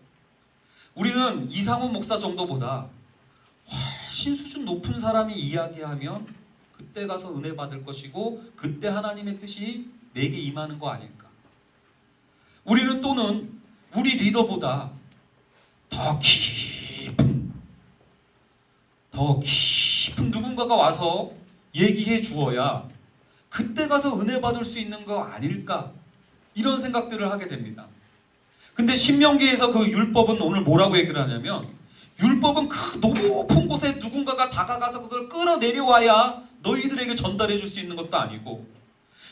우리는 이상훈 목사 정도보다 훨씬 수준 높은 사람이 이야기하면 그때 가서 은혜 받을 것이고 그때 하나님의 뜻이 내게 임하는 거 아닐까? 우리는 또는 우리 리더보다 더 깊은 누군가가 와서 얘기해 주어야 그때 가서 은혜 받을 수 있는 거 아닐까? 이런 생각들을 하게 됩니다. 근데 신명기에서 그 율법은 오늘 뭐라고 얘기를 하냐면 율법은 그 높은 곳에 누군가가 다가가서 그걸 끌어내려와야 너희들에게 전달해 줄 수 있는 것도 아니고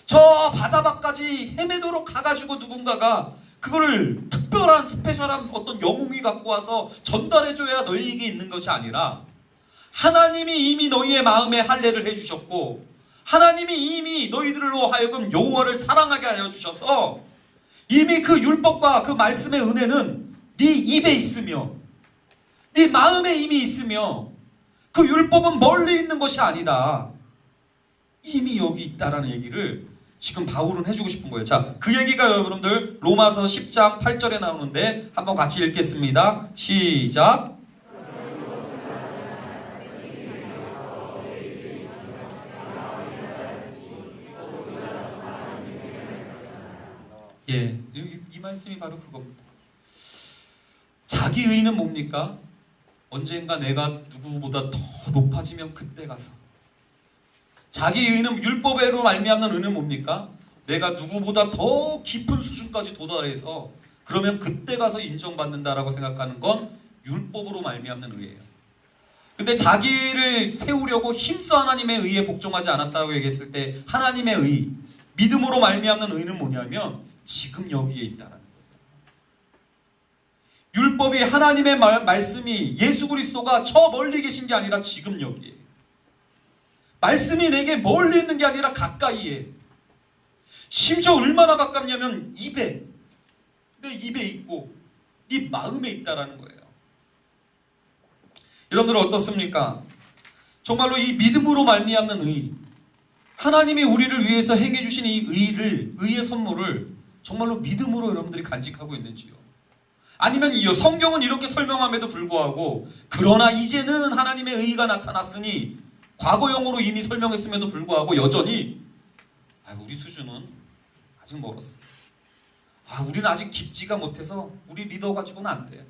저 바다밖까지 헤매도록 가가지고 누군가가 그거를 특별한 스페셜한 어떤 영웅이 갖고 와서 전달해줘야 너희에게 있는 것이 아니라 하나님이 이미 너희의 마음에 할례를 해주셨고 하나님이 이미 너희들로 하여금 여호와를 사랑하게 하여 주셔서 이미 그 율법과 그 말씀의 은혜는 네 입에 있으며 네 마음에 이미 있으며 그 율법은 멀리 있는 것이 아니다. 이미 여기 있다라는 얘기를 지금 바울은 해주고 싶은 거예요. 자, 그 얘기가 여러분들 로마서 10장 8절에 나오는데 한번 같이 읽겠습니다. 시작. 예, 이 말씀이 바로 그겁니다. 자기 의는 뭡니까? 언젠가 내가 누구보다 더 높아지면 그때 가서. 자기 의는 율법으로 말미암는 의는 뭡니까? 내가 누구보다 더 깊은 수준까지 도달해서 그러면 그때 가서 인정받는다라고 생각하는 건 율법으로 말미암는 의예요. 근데 자기를 세우려고 힘써 하나님의 의에 복종하지 않았다고 얘기했을 때 하나님의 의, 믿음으로 말미암는 의는 뭐냐면 지금 여기에 있다라는 거예요. 율법이 하나님의 말씀이 예수 그리스도가 저 멀리 계신 게 아니라 지금 여기에. 말씀이 내게 멀리 있는 게 아니라 가까이에. 심지어 얼마나 가깝냐면 입에. 내 입에 있고 네 마음에 있다라는 거예요. 여러분들 어떻습니까? 정말로 이 믿음으로 말미암는 의, 하나님이 우리를 위해서 행해 주신 이 의의 선물을 정말로 믿음으로 여러분들이 간직하고 있는지요? 아니면 이 성경은 이렇게 설명함에도 불구하고 그러나 이제는 하나님의 의가 나타났으니 과거형으로 이미 설명했음에도 불구하고 여전히 우리 수준은 아직 멀었어. 우리는 아직 깊지가 못해서 우리 리더 가지고는 안 돼.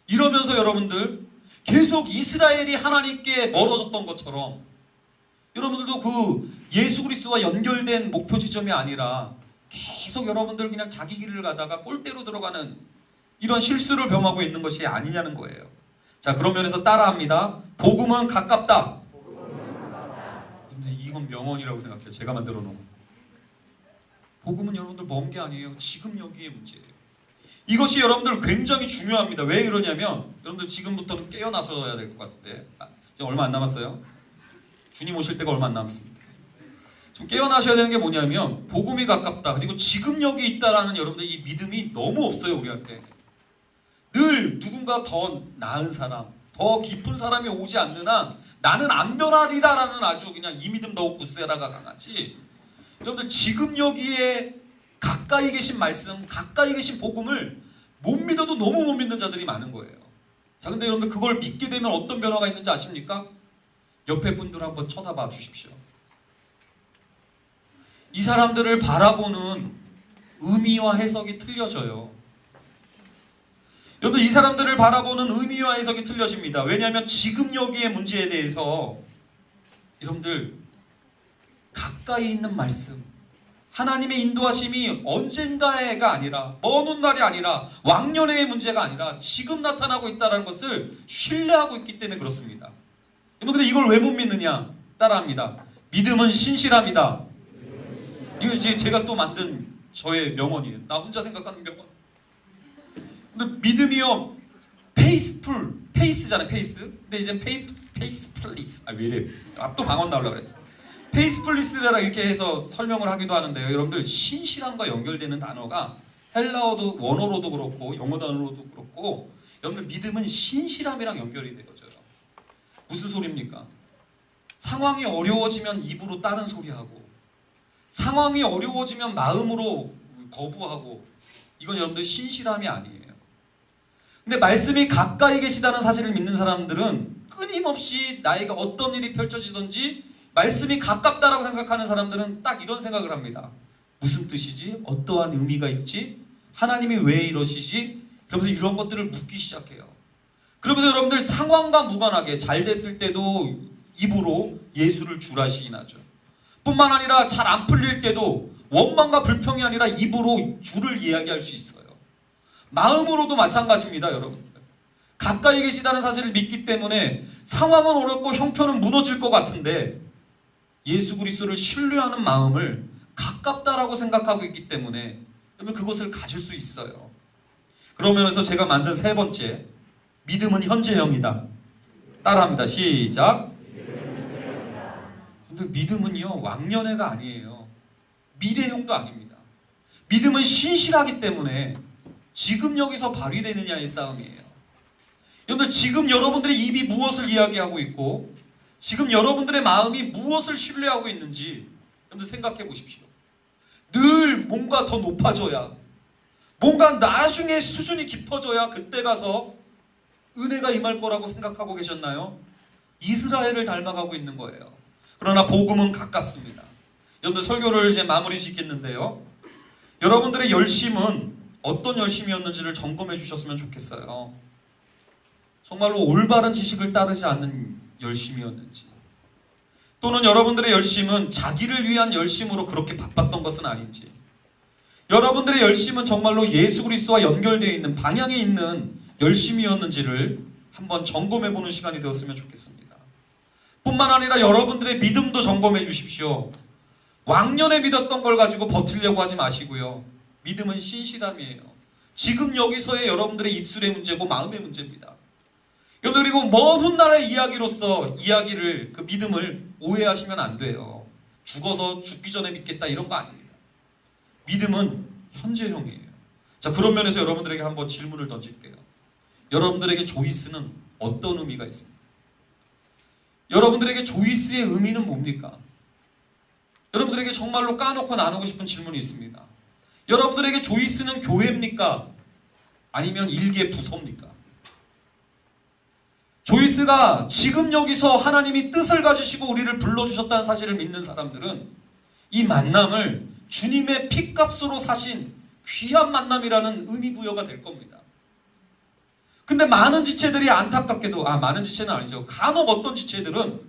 이러면서 여러분들 계속 이스라엘이 하나님께 멀어졌던 것처럼 여러분들도 그 예수 그리스도와 연결된 목표 지점이 아니라 계속 여러분들 그냥 자기 길을 가다가 꼴대로 들어가는 이런 실수를 범하고 있는 것이 아니냐는 거예요. 자, 그런 면에서 따라합니다. 복음은 가깝다. 근데 이건 명언이라고 생각해요. 제가 만들어 놓은. 복음은 여러분들 먼 게 아니에요. 지금 여기에 문제예요. 이것이 여러분들 굉장히 중요합니다. 왜 그러냐면 여러분들 지금부터는 깨어나셔야 될 것 같은데 이제 얼마 안 남았어요. 주님 오실 때가 얼마 안 남았습니다. 좀 깨어나셔야 되는 게 뭐냐면 복음이 가깝다. 그리고 지금 여기 있다라는 여러분들 이 믿음이 너무 없어요. 우리한테. 늘 누군가 더 나은 사람, 더 깊은 사람이 오지 않는 한 나는 안 변하리라라는 아주 그냥 이 믿음 더욱 굳세라가 강하지. 여러분들 지금 여기에 가까이 계신 말씀, 가까이 계신 복음을 못 믿어도 너무 못 믿는 자들이 많은 거예요. 자, 근데 여러분들 그걸 믿게 되면 어떤 변화가 있는지 아십니까? 옆에 분들 한번 쳐다봐 주십시오. 이 사람들을 바라보는 의미와 해석이 틀려져요. 여러분 이 사람들을 바라보는 의미와 해석이 틀려집니다. 왜냐하면 지금 여기의 문제에 대해서 여러분들 가까이 있는 말씀, 하나님의 인도하심이 언젠가가 아니라 먼 훗날이 아니라 왕년의 문제가 아니라 지금 나타나고 있다는 것을 신뢰하고 있기 때문에 그렇습니다. 여러분 근데 이걸 왜 못 믿느냐? 따라합니다. 믿음은 신실합니다. 이거 이제 제가 또 만든 저의 명언이에요. 나 혼자 생각하는 명언. 근데 믿음이요 페이스잖아요. 페이스. 근데 이제 페이스플리스. 왜 이래? 또 방언 나오려고 그랬어. 페이스플리스라 이렇게 해서 설명을 하기도 하는데요. 여러분들 신실함과 연결되는 단어가 헬라어도 원어로도 그렇고 영어 단어로도 그렇고 여러분들 믿음은 신실함이랑 연결이 되어져요. 무슨 소리입니까? 상황이 어려워지면 입으로 다른 소리하고 상황이 어려워지면 마음으로 거부하고 이건 여러분들 신실함이 아니에요. 근데 말씀이 가까이 계시다는 사실을 믿는 사람들은 끊임없이 나에게 어떤 일이 펼쳐지든지 말씀이 가깝다라고 생각하는 사람들은 딱 이런 생각을 합니다. 무슨 뜻이지? 어떠한 의미가 있지? 하나님이 왜 이러시지? 그러면서 이런 것들을 묻기 시작해요. 그러면서 여러분들 상황과 무관하게 잘 됐을 때도 입으로 예수를 주라 시인하죠. 뿐만 아니라 잘 안 풀릴 때도 원망과 불평이 아니라 입으로 주를 이야기할 수 있어요. 마음으로도 마찬가지입니다. 여러분들. 가까이 계시다는 사실을 믿기 때문에 상황은 어렵고 형편은 무너질 것 같은데 예수 그리스도를 신뢰하는 마음을 가깝다라고 생각하고 있기 때문에 여러분 그것을 가질 수 있어요. 그러면서 제가 만든 세 번째 믿음은 현재형이다. 따라합니다. 시작. 근데 믿음은요 왕년애가 아니에요. 미래형도 아닙니다. 믿음은 신실하기 때문에 지금 여기서 발휘되느냐의 싸움이에요. 여러분들 지금 여러분들의 입이 무엇을 이야기하고 있고 지금 여러분들의 마음이 무엇을 신뢰하고 있는지 여러분들 생각해 보십시오. 늘 뭔가 더 높아져야 뭔가 나중에 수준이 깊어져야 그때 가서 은혜가 임할 거라고 생각하고 계셨나요? 이스라엘을 닮아가고 있는 거예요. 그러나 복음은 가깝습니다. 여러분들 설교를 이제 마무리 짓겠는데요. 여러분들의 열심은 어떤 열심이었는지를 점검해 주셨으면 좋겠어요. 정말로 올바른 지식을 따르지 않는 열심이었는지, 또는 여러분들의 열심은 자기를 위한 열심으로 그렇게 바빴던 것은 아닌지, 여러분들의 열심은 정말로 예수 그리스도와 연결되어 있는 방향에 있는 열심이었는지를 한번 점검해 보는 시간이 되었으면 좋겠습니다. 뿐만 아니라 여러분들의 믿음도 점검해 주십시오. 왕년에 믿었던 걸 가지고 버티려고 하지 마시고요. 믿음은 신실함이에요. 지금 여기서의 여러분들의 입술의 문제고 마음의 문제입니다. 여러분, 그리고 먼 훗날의 이야기로서 이야기를, 그 믿음을 오해하시면 안 돼요. 죽어서 죽기 전에 믿겠다 이런 거 아닙니다. 믿음은 현재형이에요. 자, 그런 면에서 여러분들에게 한번 질문을 던질게요. 여러분들에게 조이스는 어떤 의미가 있습니까? 여러분들에게 조이스의 의미는 뭡니까? 여러분들에게 정말로 까놓고 나누고 싶은 질문이 있습니다. 여러분들에게 조이스는 교회입니까? 아니면 일개 부서입니까? 조이스가 지금 여기서 하나님이 뜻을 가지시고 우리를 불러주셨다는 사실을 믿는 사람들은 이 만남을 주님의 핏값으로 사신 귀한 만남이라는 의미 부여가 될 겁니다. 근데 많은 지체들이 안타깝게도, 많은 지체는 아니죠. 간혹 어떤 지체들은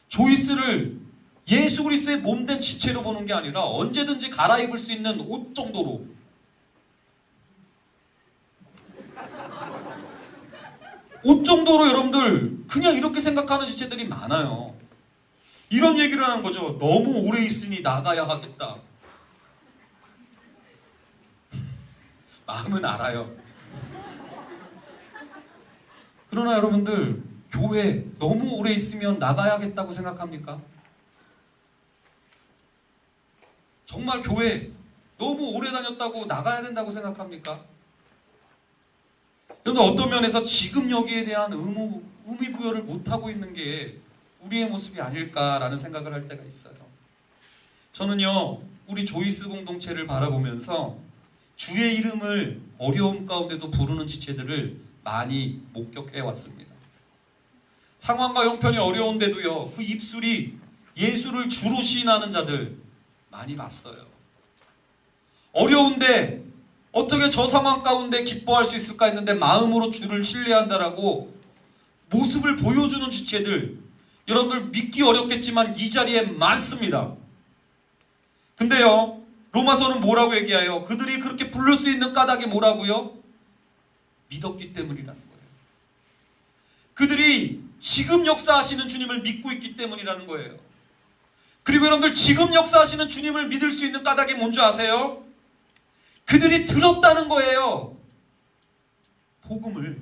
조이스를 예수 그리스도의 몸된 지체로 보는 게 아니라 언제든지 갈아입을 수 있는 옷 정도로, 옷 정도로 여러분들 그냥 이렇게 생각하는 지체들이 많아요. 이런 얘기를 하는 거죠. 너무 오래 있으니 나가야 하겠다. 마음은 알아요. 그러나 여러분들, 교회 너무 오래 있으면 나가야겠다고 생각합니까? 정말 교회 너무 오래 다녔다고 나가야 된다고 생각합니까? 여러분, 어떤 면에서 지금 여기에 대한 의미 부여를 못하고 있는 게 우리의 모습이 아닐까라는 생각을 할 때가 있어요. 저는요, 우리 조이스 공동체를 바라보면서 주의 이름을 어려움 가운데도 부르는 지체들을 많이 목격해 왔습니다. 상황과 형편이 어려운데도요, 그 입술이 예수를 주로 시인하는 자들 많이 봤어요. 어려운데 어떻게 저 상황 가운데 기뻐할 수 있을까 했는데 마음으로 주를 신뢰한다라고 모습을 보여주는 지체들, 여러분들 믿기 어렵겠지만 이 자리에 많습니다. 근데요, 로마서는 뭐라고 얘기해요? 그들이 그렇게 부를 수 있는 까닭이 뭐라고요? 믿었기 때문이라는 거예요. 그들이 지금 역사하시는 주님을 믿고 있기 때문이라는 거예요. 그리고 여러분들, 지금 역사하시는 주님을 믿을 수 있는 까닭이 뭔지 아세요? 그들이 들었다는 거예요. 복음을.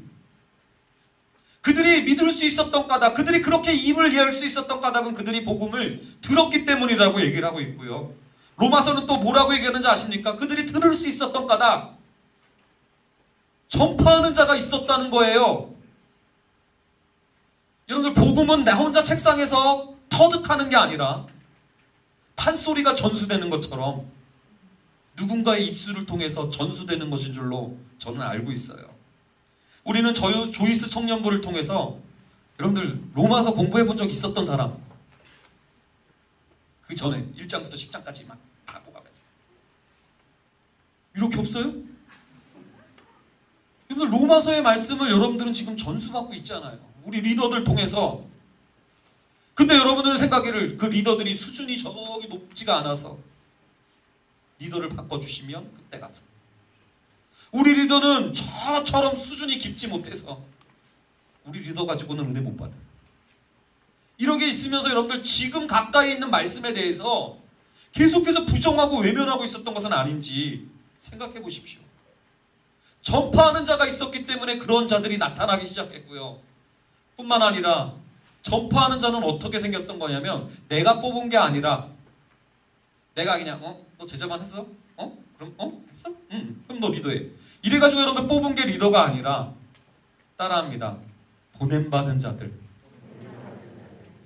그들이 믿을 수 있었던 까닭, 그들이 그렇게 입을 열 수 있었던 까닭은 그들이 복음을 들었기 때문이라고 얘기를 하고 있고요. 로마서는 또 뭐라고 얘기하는지 아십니까? 그들이 들을 수 있었던 까닭, 전파하는 자가 있었다는 거예요. 여러분들, 복음은 나 혼자 책상에서 터득하는 게 아니라 판소리가 전수되는 것처럼 누군가의 입술을 통해서 전수되는 것인 줄로 저는 알고 있어요. 우리는 조이스 청년부를 통해서, 여러분들 로마서 공부해 본 적 있었던 사람, 그 전에 1장부터 10장까지 막 다 보가면서 이렇게 없어요? 여러분들, 로마서의 말씀을 여러분들은 지금 전수받고 있잖아요. 우리 리더들 통해서. 근데 여러분들은 생각하기를 그 리더들이 수준이 저기 높지가 않아서 리더를 바꿔주시면 그때 가서, 우리 리더는 저처럼 수준이 깊지 못해서 우리 리더 가지고는 은혜 못 받아요. 이렇게 있으면서 여러분들 지금 가까이 있는 말씀에 대해서 계속해서 부정하고 외면하고 있었던 것은 아닌지 생각해 보십시오. 전파하는 자가 있었기 때문에 그런 자들이 나타나기 시작했고요. 뿐만 아니라 전파하는 자는 어떻게 생겼던 거냐면, 내가 뽑은 게 아니라 내가 그냥 너 제자만 했어? 그럼 했어? 그럼 너 리더해. 이래가지고 여러분들 뽑은 게 리더가 아니라, 따라합니다, 보냄받은 자들.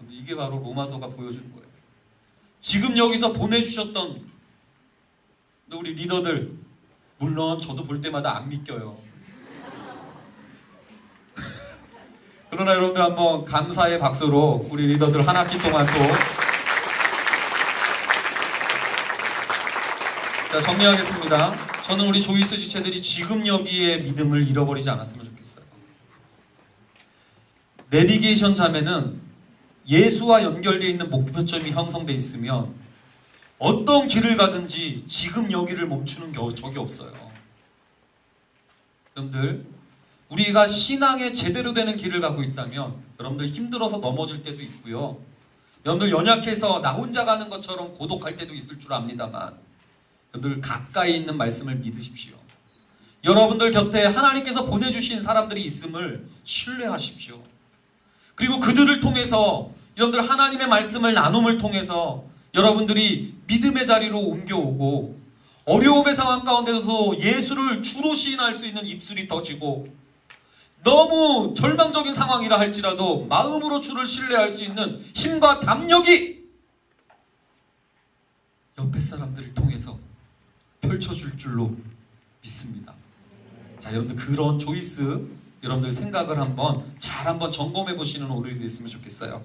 이게 바로 로마서가 보여주는 거예요. 지금 여기서 보내주셨던 우리 리더들, 물론 저도 볼 때마다 안 믿겨요. 그러나 여러분들 한번 감사의 박수로 우리 리더들 한 학기 동안 또 자, 정리하겠습니다. 저는 우리 조이스 지체들이 지금 여기에 믿음을 잃어버리지 않았으면 좋겠어요. 내비게이션 자매는 예수와 연결되어 있는 목표점이 형성되어 있으면 어떤 길을 가든지 지금 여기를 멈추는 적이 없어요. 여러분들, 우리가 신앙에 제대로 되는 길을 가고 있다면 여러분들 힘들어서 넘어질 때도 있고요. 여러분들 연약해서 나 혼자 가는 것처럼 고독할 때도 있을 줄 압니다만 여러분들 가까이 있는 말씀을 믿으십시오. 여러분들 곁에 하나님께서 보내주신 사람들이 있음을 신뢰하십시오. 그리고 그들을 통해서 여러분들 하나님의 말씀을 나눔을 통해서 여러분들이 믿음의 자리로 옮겨오고 어려움의 상황 가운데서도 예수를 주로 시인할 수 있는 입술이 터지고 너무 절망적인 상황이라 할지라도 마음으로 주를 신뢰할 수 있는 힘과 담력이 옆에 사람들을 통해서 펼쳐줄 줄로 믿습니다. 자, 여러분들 그런 조이스 여러분들 생각을 한번 잘 한번 점검해 보시는 오늘이 됐으면 좋겠어요.